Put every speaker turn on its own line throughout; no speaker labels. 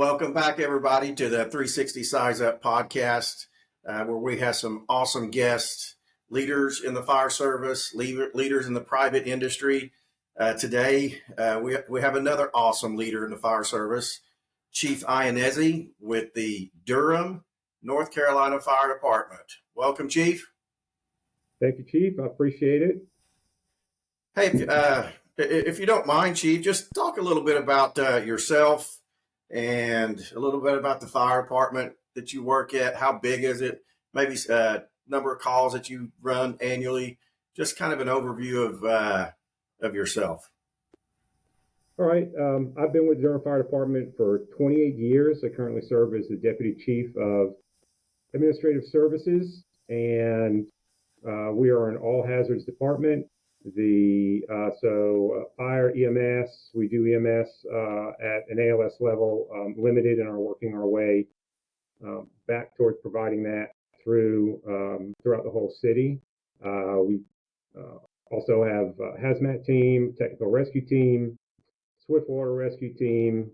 Welcome back, everybody, to the 360 Size Up podcast, where we have some awesome guests, leaders in the fire service, leaders in the private industry. Today, we have another awesome leader in the fire service, Chief Iannuzzi with the Durham, North Carolina Fire Department. Welcome, Chief.
Thank you, Chief. I appreciate it.
Hey, if you don't mind, Chief, just talk a little bit about yourself and a little bit about the fire department that you work at. How big is it? Maybe number of calls that you run annually. Just kind of an overview of yourself.
All right. I've been with the Durham Fire Department for 28 years. I currently serve as the Deputy Chief of Administrative Services, and we are an all hazards department. Fire, EMS, we do EMS at an ALS level, limited, and are working our way back towards providing that throughout the whole city. We also have a hazmat team, technical rescue team, swift water rescue team.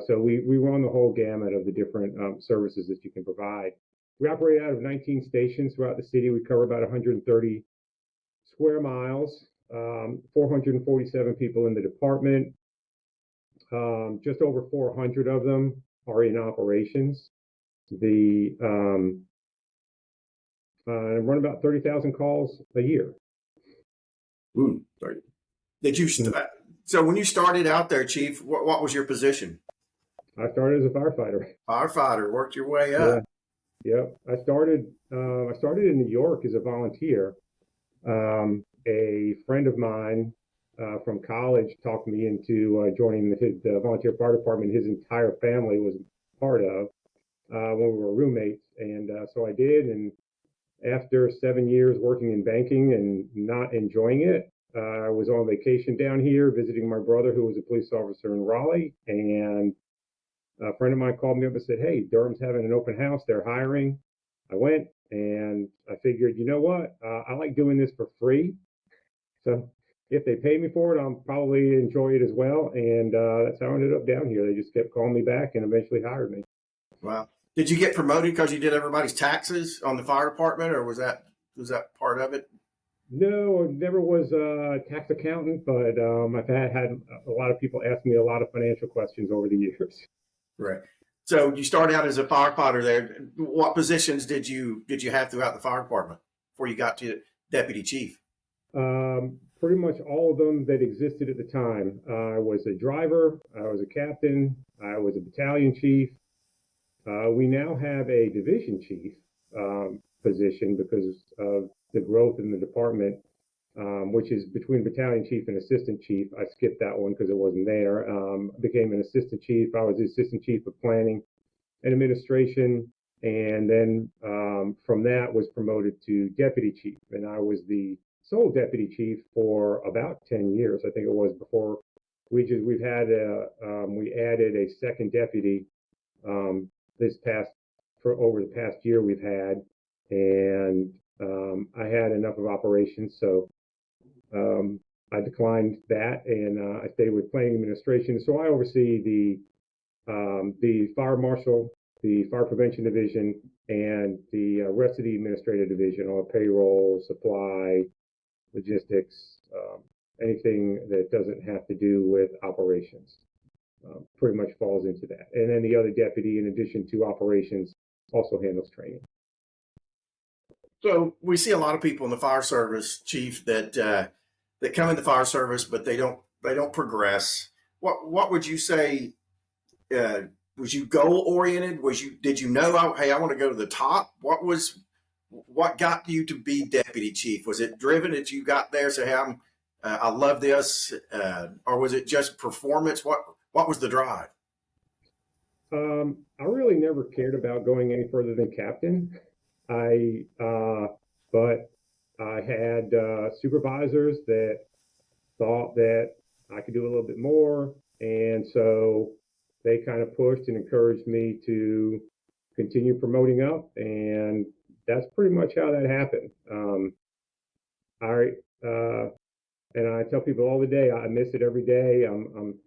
So we run the whole gamut of the different services that you can provide. We operate out of 19 stations throughout the city. We cover about 130 square miles. 447 people in the department. Just over 400 of them are in operations. Run about 30,000 calls a year.
Did you? So when you started out there, Chief, what was your position?
I started as a firefighter.
Firefighter, worked your way up.
Yeah. Yep. I started in New York as a volunteer. A friend of mine from college talked me into joining the volunteer fire department his entire family was part of when we were roommates. And so I did. And after 7 years working in banking and not enjoying it, I was on vacation down here visiting my brother, who was a police officer in Raleigh. And a friend of mine called me up and said, "Hey, Durham's having an open house. They're hiring." I went, and I figured, you know what? I like doing this for free. So if they pay me for it, I'll probably enjoy it as well. And that's how I ended up down here. They just kept calling me back and eventually hired me.
Wow. Did you get promoted because you did everybody's taxes on the fire department, or was that part of it?
No, I never was a tax accountant, but I've had a lot of people ask me a lot of financial questions over the years.
Right. So you started out as a firefighter there. What positions did you have throughout the fire department before you got to deputy chief?
Pretty much all of them that existed at the time. I was a driver, I was a captain, I was a battalion chief. We now have a division chief position because of the growth in the department, which is between battalion chief and assistant chief. I skipped that one because it wasn't there. Became an assistant chief. I was the assistant chief of planning and administration, and then from that was promoted to deputy chief, and I was the sole deputy chief for about 10 years. I think it was before we added a second deputy over the past year we've had, and I had enough of operations, so I declined that, and I stayed with planning administration. So I oversee the fire marshal, the fire prevention division, and the rest of the administrative division, all payroll, supply, logistics, anything that doesn't have to do with operations pretty much falls into that. And then the other deputy, in addition to operations, also handles training.
So we see a lot of people in the fire service, Chief, that come in the fire service, but they don't progress. What would you say? Was you goal oriented? Did you know, hey, I want to go to the top? What got you to be deputy chief? Was it driven that you got there, say, hey, I love this, or was it just performance? What was the drive?
I really never cared about going any further than captain. But I had supervisors that thought that I could do a little bit more, and so they kind of pushed and encouraged me to continue promoting up, and that's pretty much how that happened. And I tell people all the day, I miss it every day. I'm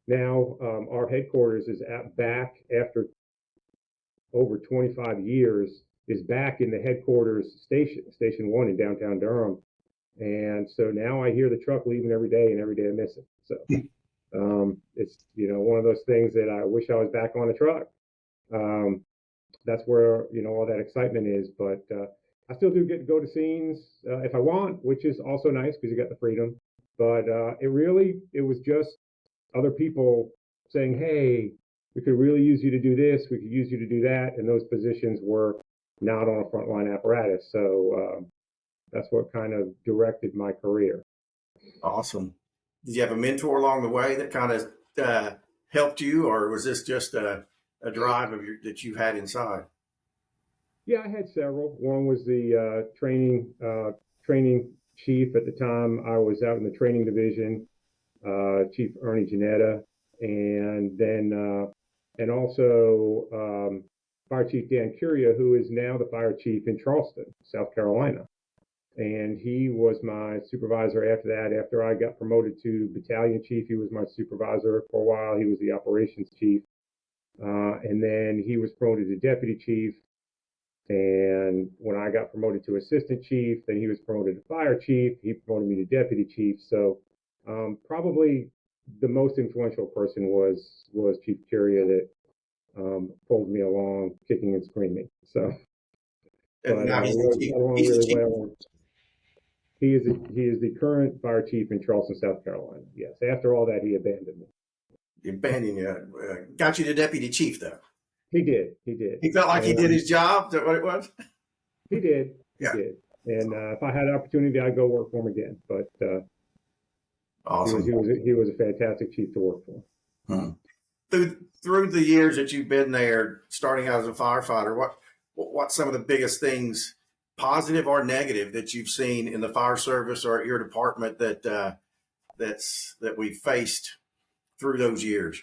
Now, our headquarters is back after over 25 years, is back in the headquarters Station 1 in downtown Durham. And so now I hear the truck leaving every day, and every day I miss it. So it's, one of those things that I wish I was back on the truck. That's where, all that excitement is. But I still do get to go to scenes if I want, which is also nice because you got the freedom. But it was just other people saying, hey, we could really use you to do this, we could use you to do that, and those positions were not on a frontline apparatus. So that's what kind of directed my career.
Awesome. Did you have a mentor along the way that kind of helped you, or was this just a drive that you had inside?
Yeah, I had several. One was the training chief at the time. I was out in the training division, Chief Ernie Janetta, and then and also Fire Chief Dan Curia, who is now the fire chief in Charleston, South Carolina. And he was my supervisor after that. After I got promoted to battalion chief, he was my supervisor for a while. He was the operations chief. And then he was promoted to deputy chief. And when I got promoted to assistant chief, then he was promoted to fire chief. He promoted me to deputy chief. So probably the most influential person was Chief Curia that pulled me along, kicking and screaming. So,
And
but
now
we got along
he's the
really
chief.
well. He is the current fire chief in Charleston, South Carolina. Yes. After all that, he abandoned me.
Abandoned you. Got you to deputy chief, though.
He did. He did.
He felt like he did his job. Is that what it was?
He did. He
Yeah.
did. And if I had an opportunity, I'd go work for him again. But
Awesome.
he was a fantastic chief to work for.
Through the years that you've been there, starting out as a firefighter, what's some of the biggest things, positive or negative, that you've seen in the fire service or at your department that we faced through those years?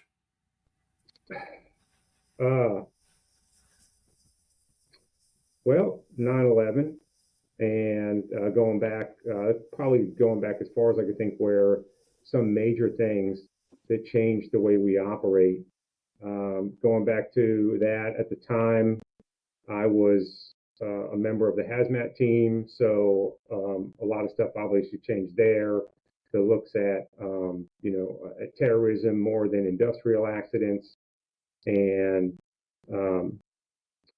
Well, 9/11, and probably going back as far as I could think, where some major things that changed the way we operate. Going back to that, at the time, I was a member of the hazmat team, so a lot of stuff obviously changed there. That looks at at terrorism more than industrial accidents, and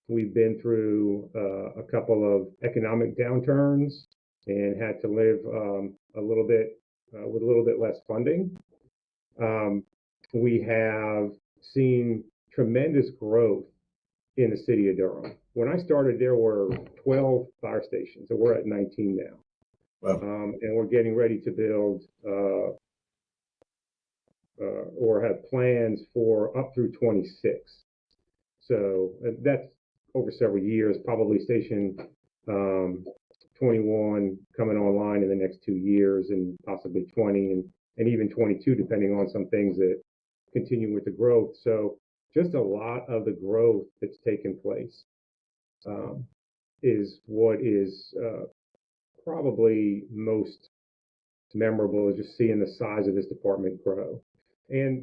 we've been through a couple of economic downturns and had to live a little bit with a little bit less funding. We have seen tremendous growth in the city of Durham. When I started, there were 12 fire stations, and we're at 19 now.
Wow.
And we're getting ready to build or have plans for up through 26. So that's over several years, probably station 21 coming online in the next 2 years, and possibly 20 and even 22, depending on some things that continue with the growth. So just a lot of the growth that's taken place is what is probably most memorable, is just seeing the size of this department grow. And,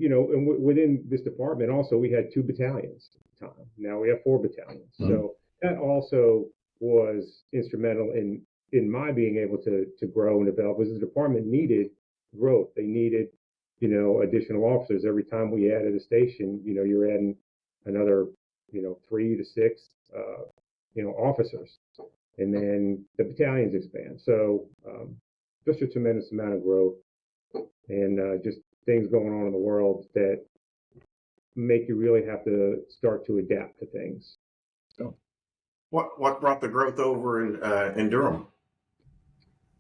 within this department also, we had 2 battalions at the time. Now we have 4 battalions. Mm-hmm. So that also was instrumental in my being able to grow and develop, because the department needed growth. They needed, additional officers. Every time we added a station, you're adding another, 3 to 6, officers. And then the battalions expand. So just a tremendous amount of growth, and just things going on in the world that make you really have to start to adapt to things. So,
what brought the growth over in Durham?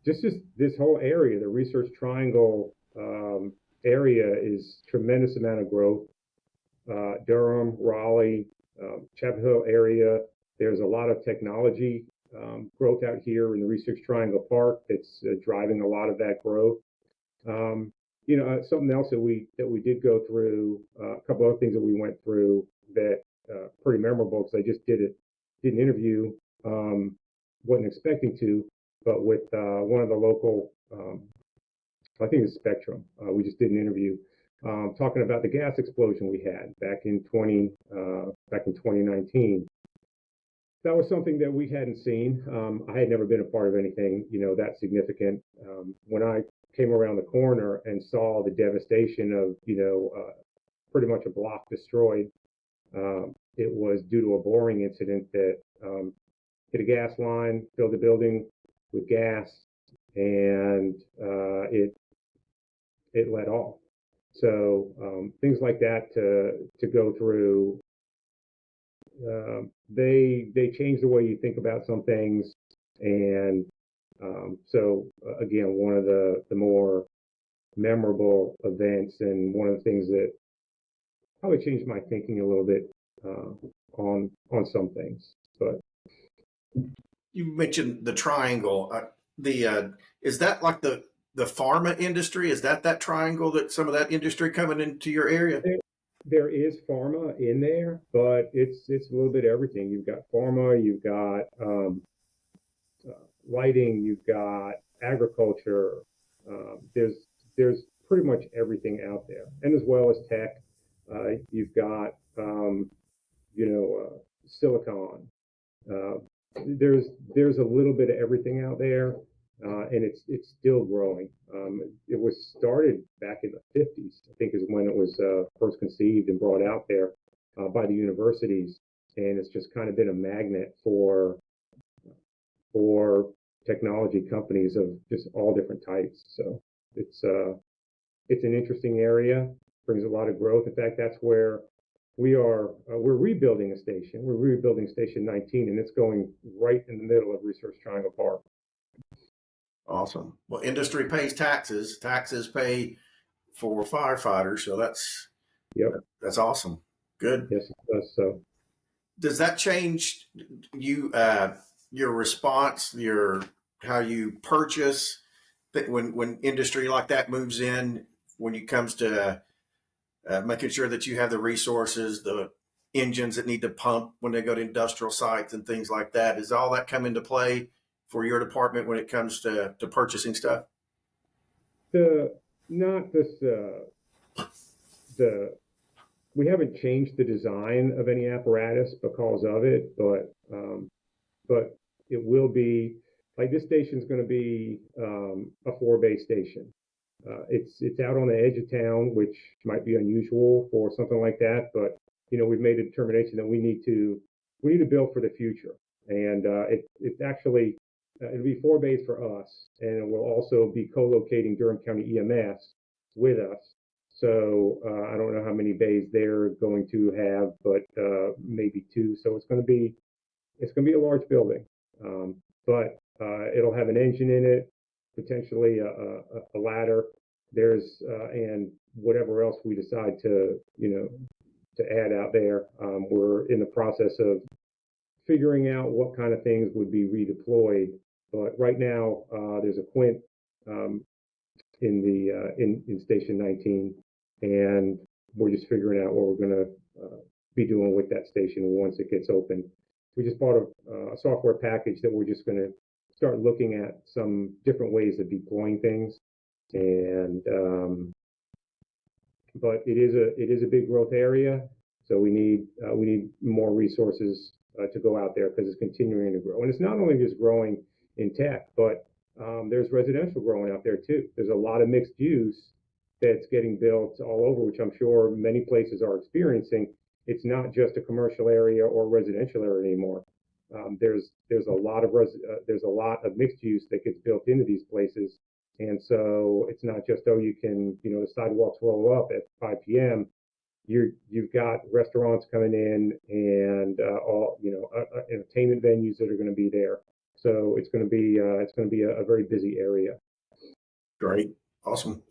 Just this whole area, the Research Triangle area, is tremendous amount of growth. Durham, Raleigh, Chapel Hill area. There's a lot of technology growth out here in the Research Triangle Park that's driving a lot of that growth. Something else that we did go through, a couple other things that we went through that pretty memorable, because I just did an interview, wasn't expecting to, but with one of the local, I think it's Spectrum. We just did an interview talking about the gas explosion we had back in 2019. That was something that we hadn't seen. I had never been a part of anything, that significant. When I came around the corner and saw the devastation of, pretty much a block destroyed, it was due to a boring incident that hit a gas line, filled the building with gas, and it let off. So things like that to go through, they change the way you think about some things, and so again, one of the more memorable events, and one of the things that probably changed my thinking a little bit on some things. But
You mentioned the triangle. Is that like the pharma industry? Is that triangle, that some of that industry coming into your area?
there is pharma in there, but it's a little bit of everything. You've got pharma, you've got lighting, you've got agriculture. There's pretty much everything out there, and as well as tech. You've got silicon. Uh, there's a little bit of everything out there, and it's still growing. It was started back in the 50s, I think, is when it was first conceived and brought out there by the universities, and it's just kind of been a magnet for technology companies of just all different types. So it's an interesting area, brings a lot of growth. In fact, that's where we are. We're rebuilding a station. We're rebuilding Station 19, and it's going right in the middle of Research Triangle Park.
Awesome. Well, industry pays taxes. Taxes pay for firefighters, so
Yep.
that's awesome. Good.
Yes, it does. So
Does that change your response, your how you purchase when industry like that moves in, when it comes to making sure that you have the resources, the engines that need to pump when they go to industrial sites and things like that? Does all that come into play for your department when it comes to purchasing stuff?
not this the we haven't changed the design of any apparatus because of it, but it will be like this station is going to be a 4-bay station. It's out on the edge of town, which might be unusual for something like that, but we've made a determination that we need to build for the future, and it's actually it'll be 4 bays for us, and it will also be co-locating Durham County EMS with us. So I don't know how many bays they're going to have, but maybe 2. So it's going to be a large building, but it'll have an engine in it, potentially a ladder. There's and whatever else we decide to add out there. We're in the process of figuring out what kind of things would be redeployed. But right now, there's a Quint in the in Station 19, and we're just figuring out what we're going to be doing with that station once it gets open. We just bought a software package that we're just going to start looking at some different ways of deploying things, and but it is a big growth area, so we need more resources to go out there because it's continuing to grow, and it's not only just growing in tech, but there's residential growing out there too. There's a lot of mixed use that's getting built all over, which I'm sure many places are experiencing. It's not just a commercial area or residential area anymore. There's a lot of mixed use that gets built into these places, and so it's not just you can the sidewalks roll up at 5 p.m. You've got restaurants coming in and all entertainment venues that are going to be there. So it's going to be a very busy area.
Great, awesome.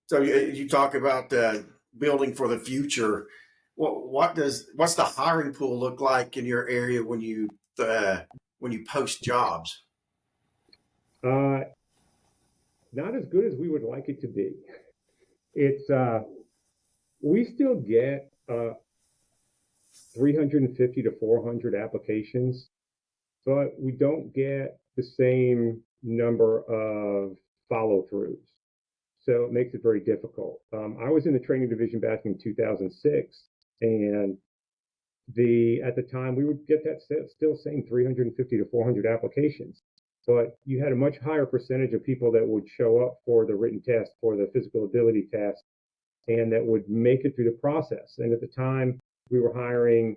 So you talk about building for the future. What's the hiring pool look like in your area when you post jobs?
Not as good as we would like it to be. It's we still get 350 to 400 applications, but we don't get the same number of follow-throughs. So it makes it very difficult. I was in the training division back in 2006, and at the time we would get that still same 350 to 400 applications, but you had a much higher percentage of people that would show up for the written test, for the physical ability test, and that would make it through the process. And at the time, we were hiring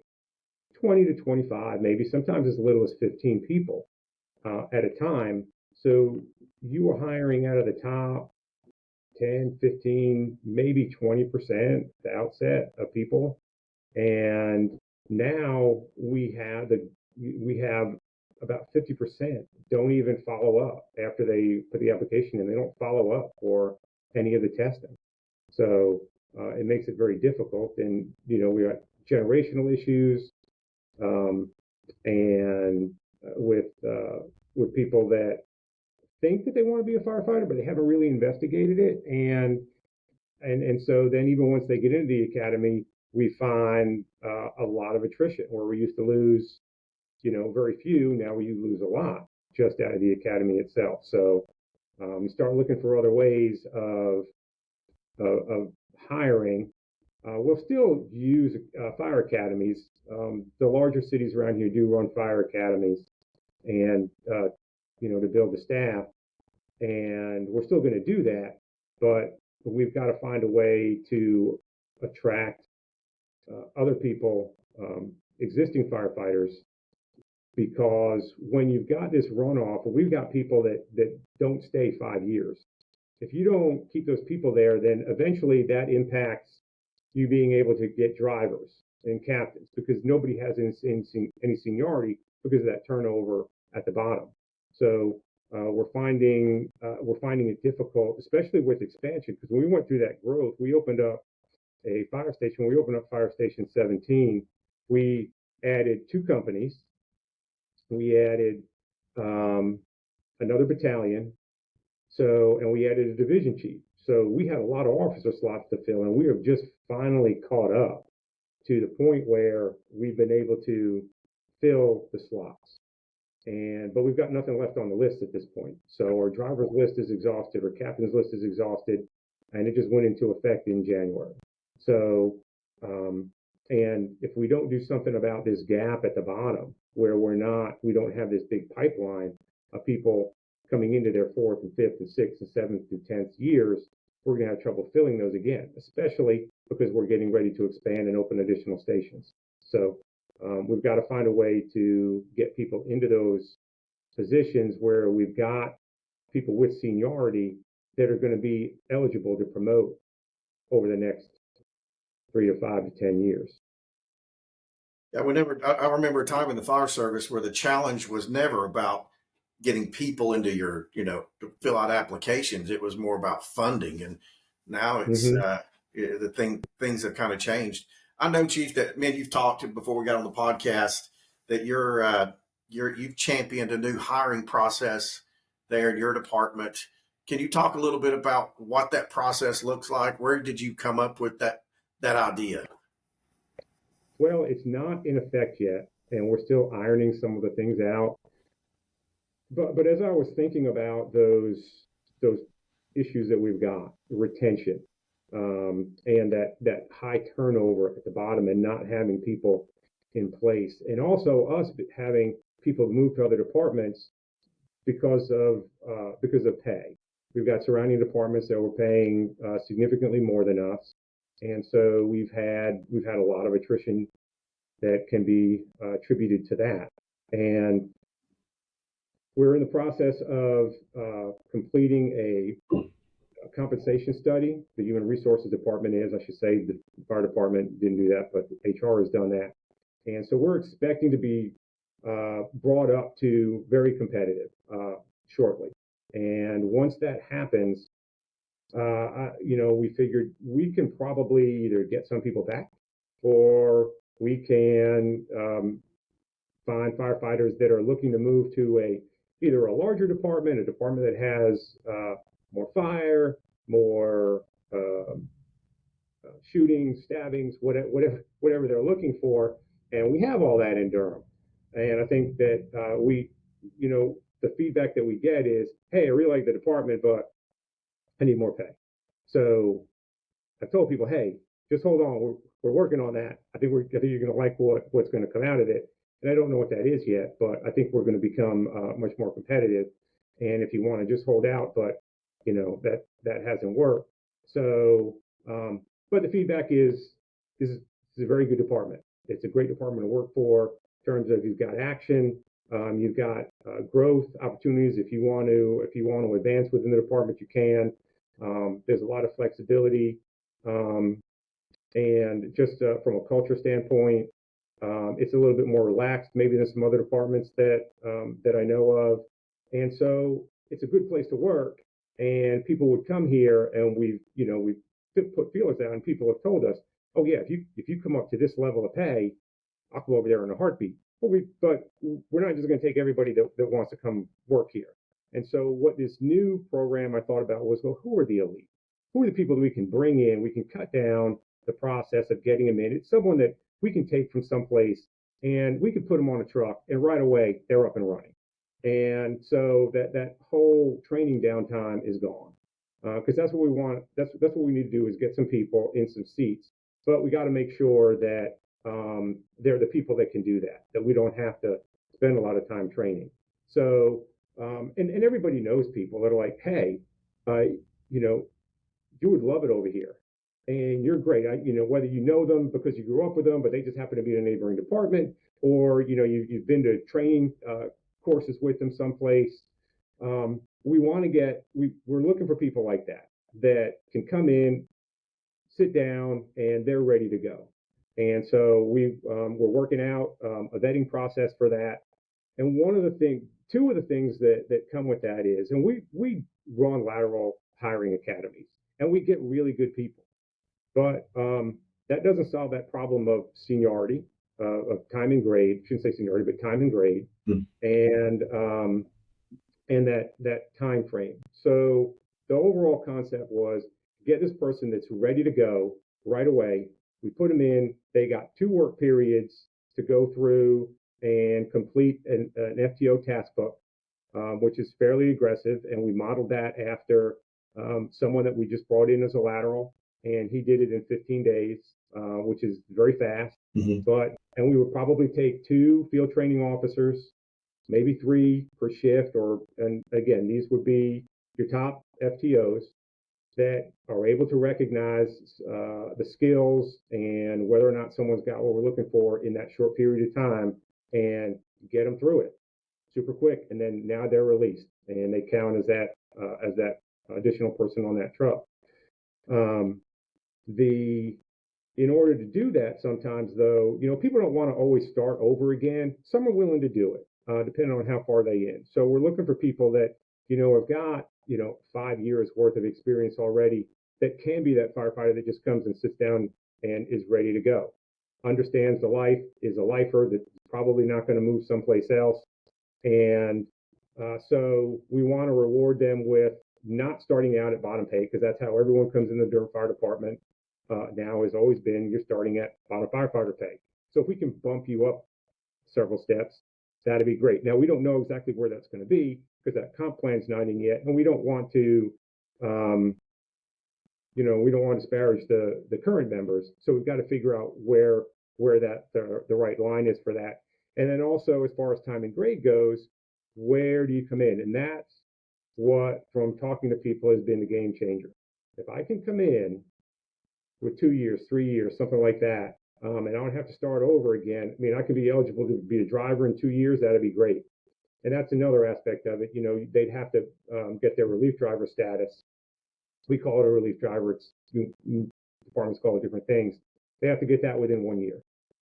20 to 25, maybe sometimes as little as 15 people at a time. So you were hiring out of the top 10, 15, maybe 20% the outset of people. And now we have about 50% don't even follow up after they put the application in. They don't follow up for any of the testing. So it makes it very difficult. And, we got generational issues, and with people that think that they want to be a firefighter, but they haven't really investigated it. And so then even once they get into the academy, we find a lot of attrition where we used to lose, very few. Now we lose a lot just out of the academy itself. So we start looking for other ways of hiring. We'll still use fire academies. The larger cities around here do run fire academies, and to build the staff. And we're still going to do that, but we've got to find a way to attract other people, existing firefighters, because when you've got this runoff, we've got people that don't stay 5 years. If you don't keep those people there, then eventually that impacts you being able to get drivers and captains, because nobody has any seniority because of that turnover at the bottom. So we're finding it difficult, especially with expansion, because when we went through that growth, we opened up a fire station. When we opened up Fire Station 17, we added 2 companies. We added another battalion, and we added a division chief. So we had a lot of officer slots to fill, and we have just finally caught up to the point where we've been able to fill the slots. But we've got nothing left on the list at this point. So our driver's list is exhausted, our captain's list is exhausted, and it just went into effect in January. So, and if we don't do something about this gap at the bottom, where we don't have this big pipeline of people coming into their 4th and 5th and 6th and 7th through 10th years, we're going to have trouble filling those again, especially because we're getting ready to expand and open additional stations. So we've got to find a way to get people into those positions where we've got people with seniority that are going to be eligible to promote over the next 3 to 5 to 10 years.
Yeah, I remember a time in the fire service where the challenge was never about getting people into your, to fill out applications. It was more about funding. And now it's things have kind of changed. I know, Chief, that you've talked before we got on the podcast that you've championed a new hiring process there in your department. Can you talk a little bit about what that process looks like? Where did you come up with that idea?
Well, it's not in effect yet, and we're still ironing some of the things out. But as I was thinking about those issues that we've got, retention, and that high turnover at the bottom and not having people in place, and also us having people move to other departments because of pay. We've got surrounding departments that were paying significantly more than us, and so we've had a lot of attrition that can be attributed to that. And we're in the process of completing a compensation study. The Human Resources Department is, I should say, the fire department didn't do that, but HR has done that. And so we're expecting to be brought up to very competitive shortly. And once that happens, we figured we can probably either get some people back, or we can find firefighters that are looking to move to either a larger department, a department that has more fire, more shooting, stabbings, whatever they're looking for. And we have all that in Durham. And I think that the feedback that we get is, hey, I really like the department, but I need more pay. So I told people, hey, just hold on. We're working on that. I think you're going to like what's going to come out of it. And I don't know what that is yet, but I think we're going to become much more competitive. And if you want to just hold out, but that hasn't worked. So, but the feedback is this is a very good department. It's a great department to work for in terms of you've got action, you've got growth opportunities. If you want to advance within the department, you can. There's a lot of flexibility. Um, and just from a culture standpoint, it's a little bit more relaxed, maybe than some other departments that I know of. And so it's a good place to work. And people would come here, and we've put feelers out, and people have told us, oh yeah, if you come up to this level of pay, I'll go over there in a heartbeat. But we're not just going to take everybody that wants to come work here. And so what this new program I thought about was, well, who are the elite? Who are the people that we can bring in? We can cut down the process of getting them in. It's someone that we can take from someplace, and we can put them on a truck, and right away they're up and running. And so that whole training downtime is gone, because that's what we want. That's what we need to do, is get some people in some seats. But we got to make sure that they're the people that can do that. That we don't have to spend a lot of time training. So and everybody knows people that are like, hey, you know, you would love it over here, and you're great. Whether you know them because you grew up with them, but they just happen to be in a neighboring department, or you've been to training courses with them someplace. We're looking for people like that can come in, sit down, and they're ready to go. And so we're working out a vetting process for that. And two of the things that come with that is, and we run lateral hiring academies, and we get really good people, but that doesn't solve that problem of seniority, of time and grade. I shouldn't say seniority, but time and grade, and that time frame. So the overall concept was get this person that's ready to go right away. We put them in. They got 2 work periods to go through and complete an FTO task book, which is fairly aggressive. And we modeled that after someone that we just brought in as a lateral, and he did it in 15 days, which is very fast. Mm-hmm. And we would probably take 2 field training officers, maybe 3 per shift, and again, these would be your top FTOs that are able to recognize the skills and whether or not someone's got what we're looking for in that short period of time, and get them through it super quick. And then now they're released, and they count as that additional person on that truck. In order to do that, sometimes though, people don't want to always start over again. Some are willing to do it, depending on how far they in. So we're looking for people that, have got, 5 years worth of experience already, that can be that firefighter that just comes and sits down and is ready to go. Understands the life, is a lifer that's probably not going to move someplace else. And so we want to reward them with not starting out at bottom pay, because that's how everyone comes in the Durham Fire Department. Now has always been, you're starting at bottom firefighter pay. So if we can bump you up several steps, that'd be great. Now, we don't know exactly where that's going to be, because that comp plan's not in yet, and we don't want to, we don't want to disparage the current members. So we've got to figure out where that the right line is for that. And then also, as far as time and grade goes, where do you come in? And that's what, from talking to people, has been the game changer. If I can come in with 2 years, 3 years, something like that, and I don't have to start over again. I mean, I could be eligible to be a driver in 2 years. That'd be great. And that's another aspect of it. They'd have to get their relief driver status. We call it a relief driver. It's departments call it different things. They have to get that within 1 year.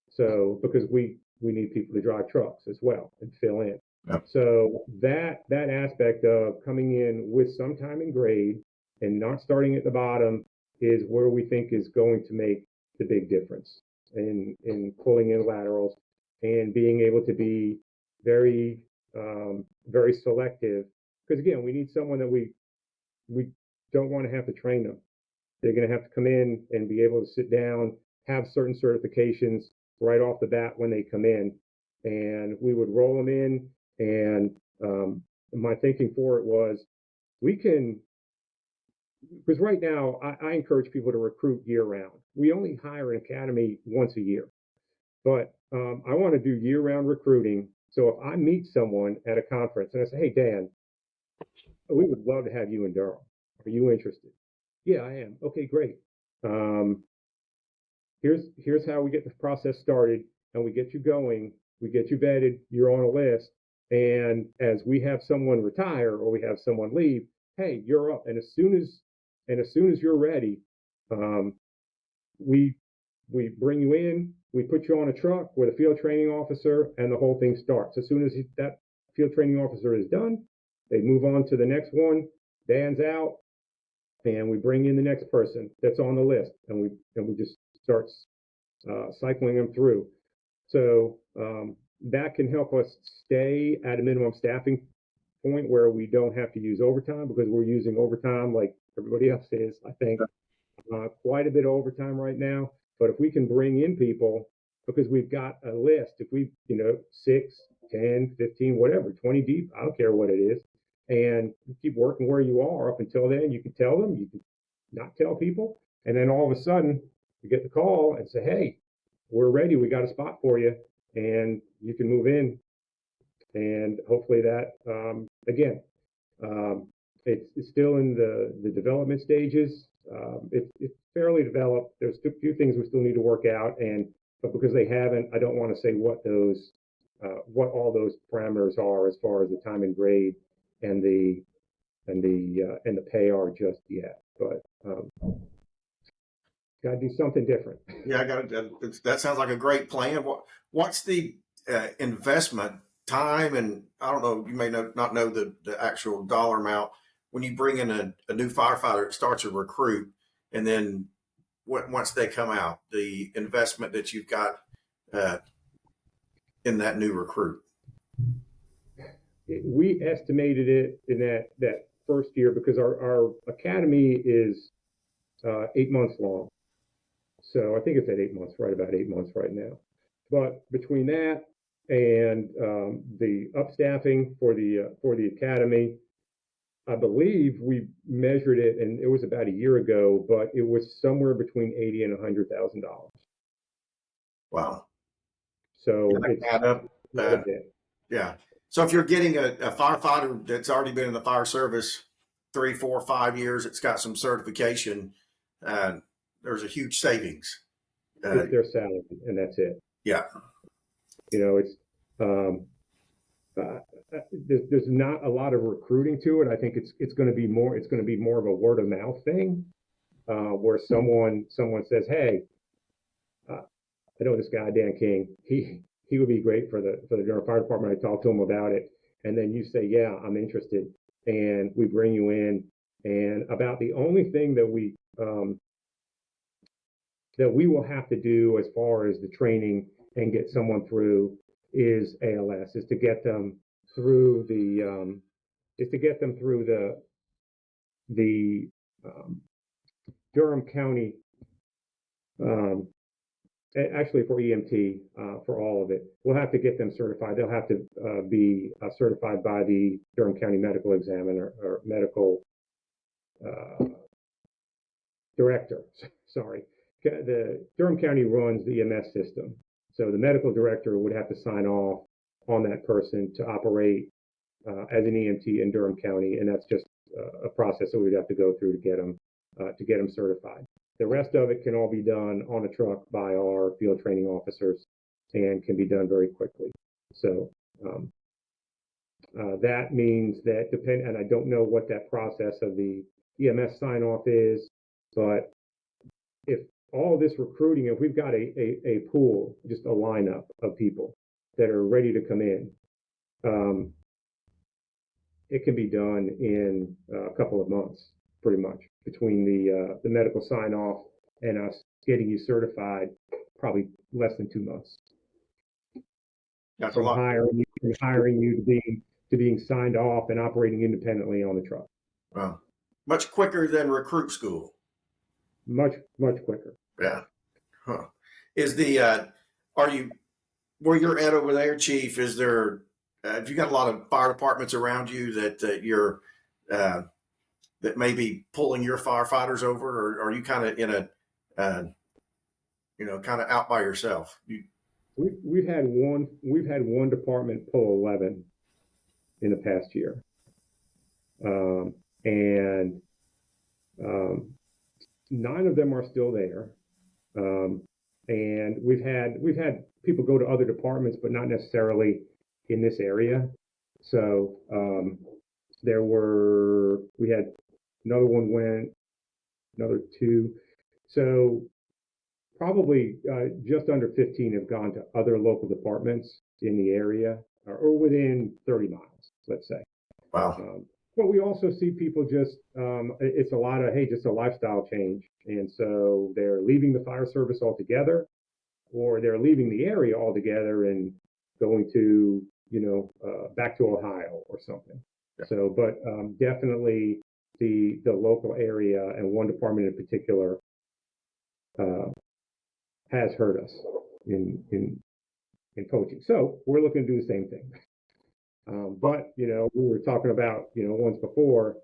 So because we need people to drive trucks as well and fill in. Yep. So that aspect of coming in with some time and grade and not starting at the bottom is where we think is going to make the big difference in pulling in laterals and being able to be very very selective, because again, we need someone that we don't want to have to train them. They're going to have to come in and be able to sit down, have certain certifications right off the bat when they come in, and we would roll them in. And my thinking for it was, we can because right now I encourage people to recruit year round. We only hire an academy once a year, but I want to do year round recruiting. So if I meet someone at a conference and I say, "Hey, Dan, we would love to have you in Durham. Are you interested?" "Yeah, I am." "Okay, great. Um, here's how we get the process started, and we get you going. We get you vetted. You're on a list. And as we have someone retire or we have someone leave, hey, you're up. And as soon as you're ready, um, we we bring you in. We put you on a truck with a field training officer, and the whole thing starts. As soon as that field training officer is done, they move on to the next one. Dan's out, and we bring in the next person that's on the list, and we just start cycling them through. So that can help us stay at a minimum staffing point where we don't have to use overtime, because we're using overtime like everybody else is. I think quite a bit of overtime right now. But if we can bring in people, because we've got a list, if we, 6, 10, 15, whatever, 20 deep, I don't care what it is, and you keep working where you are up until then, you can tell them, you can not tell people, and then all of a sudden you get the call and say, "Hey, we're ready, we got a spot for you," and you can move in. And hopefully that, again, um, it's still in the development stages. It's fairly developed. There's a few things we still need to work out, but because they haven't, I don't want to say what all those parameters are as far as the time and grade and the pay are just yet. But got to do something different.
Yeah, I got that sounds like a great plan. What's the investment time? And I don't know, you may not know the actual dollar amount when you bring in a new firefighter. It starts a recruit, and then once they come out, the investment that you've got in that new recruit.
We estimated it in that first year, because our academy is 8 months long. So I think it's at 8 months, right about 8 months right now. But between that and the upstaffing for the academy, I believe we measured it, and it was about a year ago, but it was somewhere between $80,000 and $100,000.
Wow.
So it's
add up.
a bit.
Yeah. So if you're getting a firefighter that's already been in the fire service 3, 4, 5 years, it's got some certification, there's a huge savings.
It's their salary, and that's it.
Yeah.
It's there's not a lot of recruiting to it. I think it's going to be more of a word of mouth thing, where someone says, "Hey, I know this guy Dan King. He would be great for the Durham Fire Department." I talked to him about it, and then you say, "Yeah, I'm interested," and we bring you in. And about the only thing that we will have to do as far as the training and get someone through is ALS, is to get them through the Durham County, actually for EMT, for all of it. We'll have to get them certified. They'll have to be certified by the Durham County Medical Examiner, or Medical Director. Sorry. The Durham County runs the EMS system. So the medical director would have to sign off on that person to operate as an EMT in Durham County, and that's just a process that we'd have to go through to get them certified. The rest of it can all be done on a truck by our field training officers, and can be done very quickly. So that means that and I don't know what that process of the EMS sign off is, but if all this recruiting, if we've got a pool, just a lineup of people that are ready to come in, it can be done in a couple of months, pretty much, between the medical sign off and us getting you certified. Probably less than 2 months.
That's
from
a lot.
hiring you to being signed off and operating independently on the truck.
Wow. Much quicker than recruit school.
Much quicker.
Yeah. Huh. Is are you, where you're at over there, Chief, is there, have you got a lot of fire departments around you that you're that may be pulling your firefighters over, or are you kind of in a, kind of out by yourself?
We've had one department pull 11 in the past year, and 9 of them are still there. And we've had people go to other departments, but not necessarily in this area. So we had another one went, another 2. So probably just under 15 have gone to other local departments in the area or within 30 miles, let's say.
Wow.
But we also see people just, it's a lot of, hey, just a lifestyle change. And so they're leaving the fire service altogether, or they're leaving the area altogether and going to, back to Ohio or something.
Yeah.
So, but definitely the local area and one department in particular has hurt us in coaching. So we're looking to do the same thing. But we were talking about once before.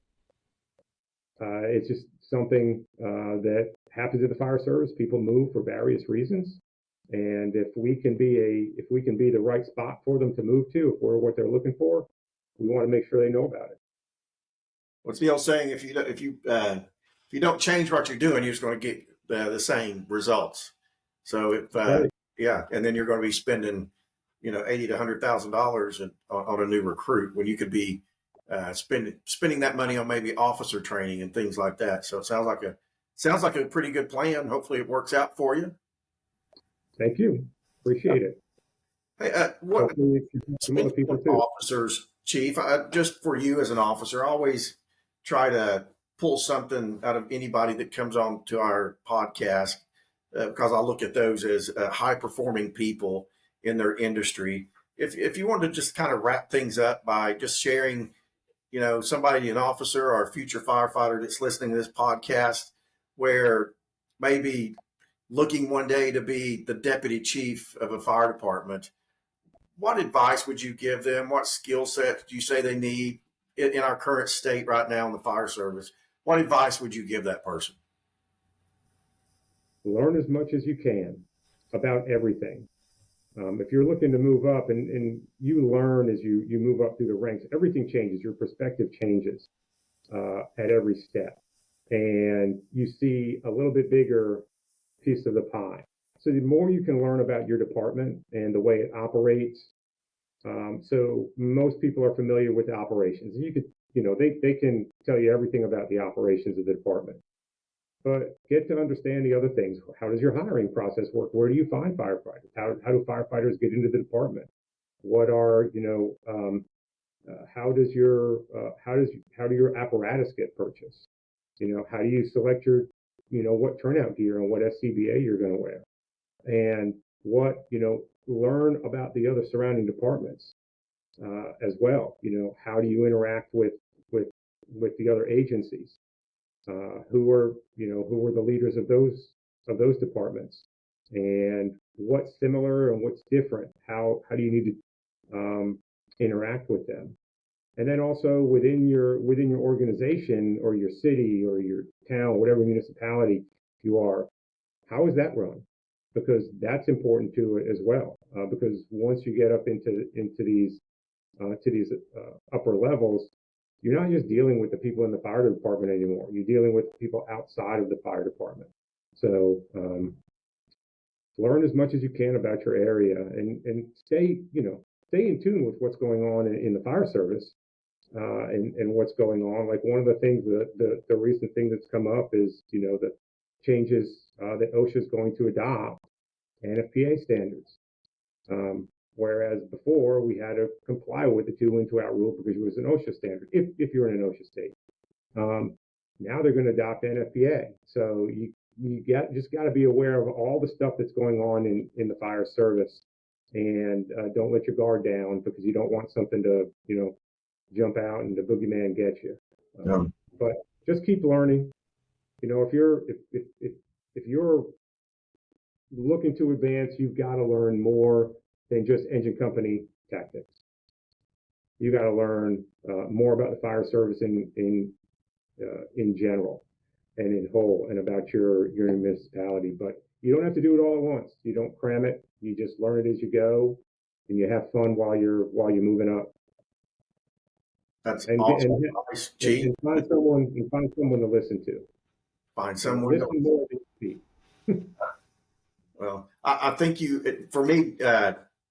It's just something that happens in the fire service. People move for various reasons, and if we can be the right spot for them to move to, if we're what they're looking for, we want to make sure they know about it.
What's the old saying? If you don't change what you're doing, you're just going to get the same results. So if
Right.
and then you're going to be spending $80,000 to $100,000 on a new recruit when you could be spending that money on maybe officer training and things like that. So it sounds like a pretty good plan. Hopefully it works out for you.
Thank you. Appreciate it.
Hey, what
some other people too.
Officers, Chief, just for you as an officer, I always try to pull something out of anybody that comes on to our podcast because I look at those as high performing people in their industry. If you wanted to just kind of wrap things up by just sharing, somebody, an officer or a future firefighter that's listening to this podcast, where maybe looking one day to be the deputy chief of a fire department, what advice would you give them? What skill set do you say they need in our current state right now in the fire service? What advice would you give that person?
Learn as much as you can about everything. If you're looking to move up and you learn as you move up through the ranks, everything changes. Your perspective changes at every step. And you see a little bit bigger piece of the pie. So the more you can learn about your department and the way it operates. So most people are familiar with the operations. And you could, they can tell you everything about the operations of the department. But get to understand the other things. How does your hiring process work? Where do you find firefighters? How do firefighters get into the department? What are how do your apparatus get purchased? How do you select your what turnout gear and what SCBA you're going to wear, and what learn about the other surrounding departments as well. How do you interact with the other agencies? Who are the leaders of those departments, and what's similar and what's different? How do you need to interact with them? And then also within your organization or your city or your town, whatever municipality you are, how is that run? Because that's important to it as well. Because once you get up into these upper levels, you're not just dealing with the people in the fire department anymore. You're dealing with people outside of the fire department. So learn as much as you can about your area and stay in tune with what's going on in the fire service and what's going on. Like one of the things the recent thing that's come up is the changes that OSHA is going to adopt NFPA standards. Whereas before we had to comply with the 2 in, 2 out rule because it was an OSHA standard, if you're in an OSHA state. Now they're going to adopt NFPA. So you just got to be aware of all the stuff that's going on in the fire service, and don't let your guard down because you don't want something to jump out and the boogeyman get you. But just keep learning. If you're looking to advance, you've got to learn more than just engine company tactics. You got to learn more about the fire service in in general and in whole, and about your municipality. But you don't have to do it all at once. You don't cram it. You just learn it as you go, and you have fun while you're moving up.
That's
And
awesome
and,
advice, Chief.
and find someone to listen to.
Find someone.
Listen more than speak.
Well, I think you, for me,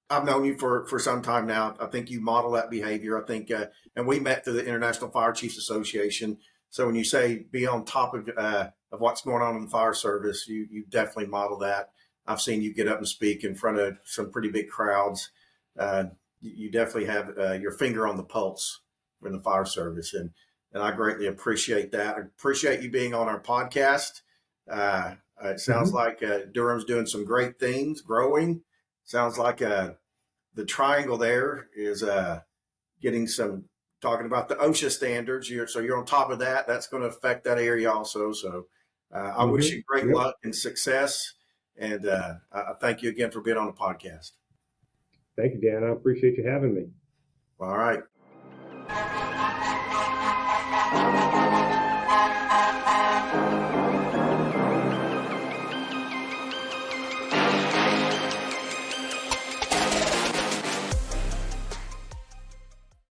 I've known you for some time now. I think you model that behavior. I think, and we met through the International Fire Chiefs Association. So when you say be on top of what's going on in the fire service, you definitely model that. I've seen you get up and speak in front of some pretty big crowds. You definitely have your finger on the pulse in the fire service, and I greatly appreciate that. I appreciate you being on our podcast. It sounds like Durham's doing some great things, growing. Sounds like the triangle there is getting some, talking about the OSHA standards. So you're on top of that. That's going to affect that area also. So I wish you great luck and success. And I thank you again for being on the podcast.
Thank you, Dan. I appreciate you having me.
All right.